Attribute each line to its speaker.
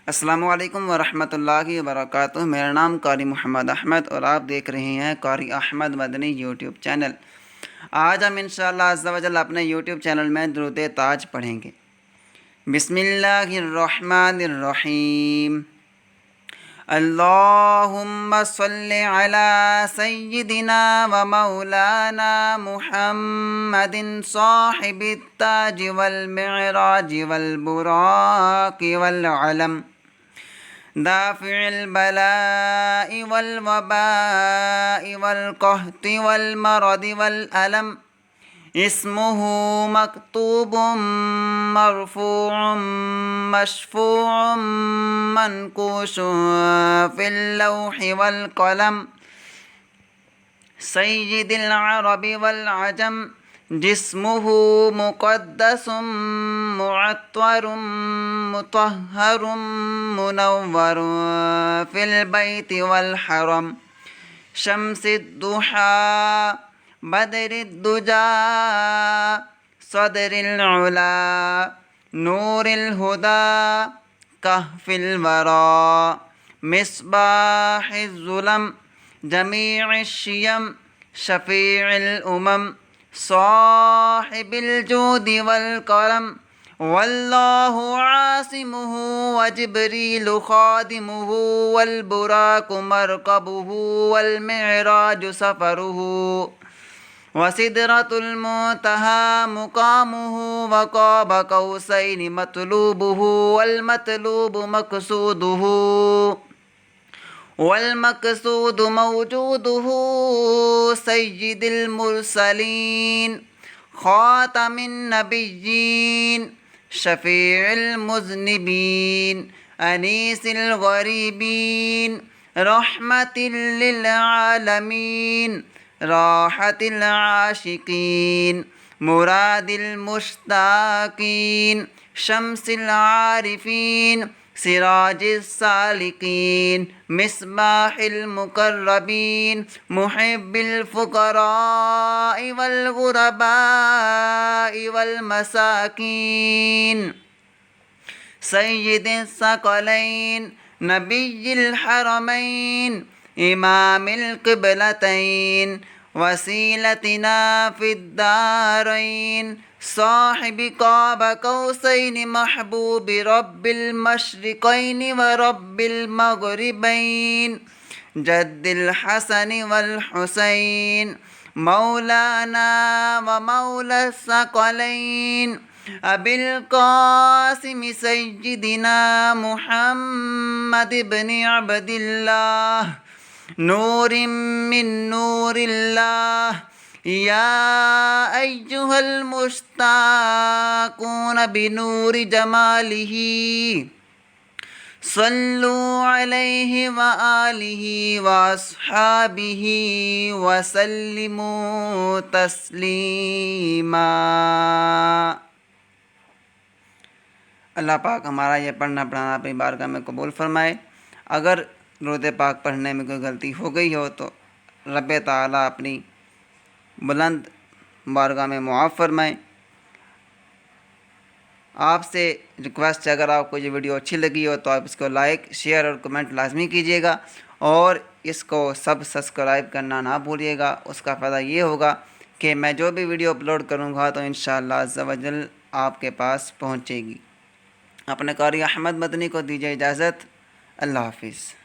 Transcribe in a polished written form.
Speaker 1: अस्सलामु अलैकुम वरहमतुल्लाहि वबरकातुहू। मेरा नाम कारी मोहम्मद अहमद और आप देख रहे हैं कारी अहमद मदनी यूट्यूब चैनल। आज हम इंशाअल्लाह अज़्ज़ा वजल अपने यूट्यूब चैनल में दुरूद ताज पढ़ेंगे। बिस्मिल्लाहिर्रहमानिर्रहीम। अल्लाहुम्मा सल्लि अला सय्यिदिना व मौलाना मुहम्मदिन साहिबित ताज वल मिअराज वल बुराक़ वल अलम दाफ़िल बलाइ वल वबाइ वल क़हति वल मरदि वल अलम इस्मुहु मक्तूबुम मरफ़ूउम मशफ़ूउम मनक़ूशुन फ़िल लौहि वल क़लम सय्यिदिल अरबि वल अजम जिस्मुहु मुक़द्दसुम मुअत्तरुम मुतहहरुम मुनव्वरुन फ़िल बैति वल हरम शम्सिद्दुहा बदरिद्दुजा सदरिल उला नूरिल हुदा कहफ़िल वरा मिस्बाहिज़्ज़ुलम जमीइश्शियम शफ़ीइल उमम साहिबिल जूदि वल करम वल्लाहु आसिमुहु व जिब्रीलु खादिमुहु वल बुराक़ु मरकबुहु वल मिअराजु सफ़रुहु व सिदरतुल मुंतहा मुक़ामुहु व क़ाब क़ौसैनि मतलूबुहु वल मतलूबु मक़सूदुहु वल मक़सूदु मौजूदुहु सय्यिदिल मुरसलीन ख़ातमिन नबिय्यीन शफ़ीइल मुज़निबीन अनीसिल ग़रीबीन रहमतिल लिल आलमीन राहतिल आशिकीन मुरादिल मुश्ताक़ीन शम्सिल आरिफ़ीन सिराजिस सालिकीन मिस्बाहिल मुक़र्रबीन मुहिब्बिल फ़ुक़राइ वल ग़ुरबाइ वल मसाकीन सय्यिदिस सकलैन नबिय्यिल हरमैन इमामिल क़िबलतैन वसीलतिना फ़िद्दारैन साहिबि क़ाब क़ौसैनि महबूबि रब्बिल मशरिक़ैनि व रब्बिल मग़रिबैन जद्दिल हसनि वल हुसैन मौलाना व मौला सकलैन अबिल क़ासिम सय्यिदिना मुहम्मद इब्न अब्दिल्लाह नूरिम मिन नूरिल्लाह या अय्युहल मुश्ताक़ून बिनूरि जमालिही सल्लु अलैहि व आलिहि व अस्हाबिही व सल्लिमू तस्लीमा। अल्लाह पाक हमारा यह पढ़ना पढ़ाना अपनी बारगाह में कबूल फरमाए। अगर दुरूद पाक पढ़ने में कोई गलती हो गई हो तो रब ताला अपनी बुलंद बारगाह में मुआफ़ फरमाएँ। आपसे रिक्वेस्ट है, अगर आपको ये वीडियो अच्छी लगी हो तो आप इसको लाइक शेयर और कमेंट लाजमी कीजिएगा और इसको सब्सक्राइब करना ना भूलिएगा। उसका फ़ायदा ये होगा कि मैं जो भी वीडियो अपलोड करूँगा तो इंशाअल्लाह अज़्ज़ा वजल आपके पास पहुँचेगी। अपने कारी अहमद मदनी को दीजिए इजाज़त। अल्लाह हाफ़िज़।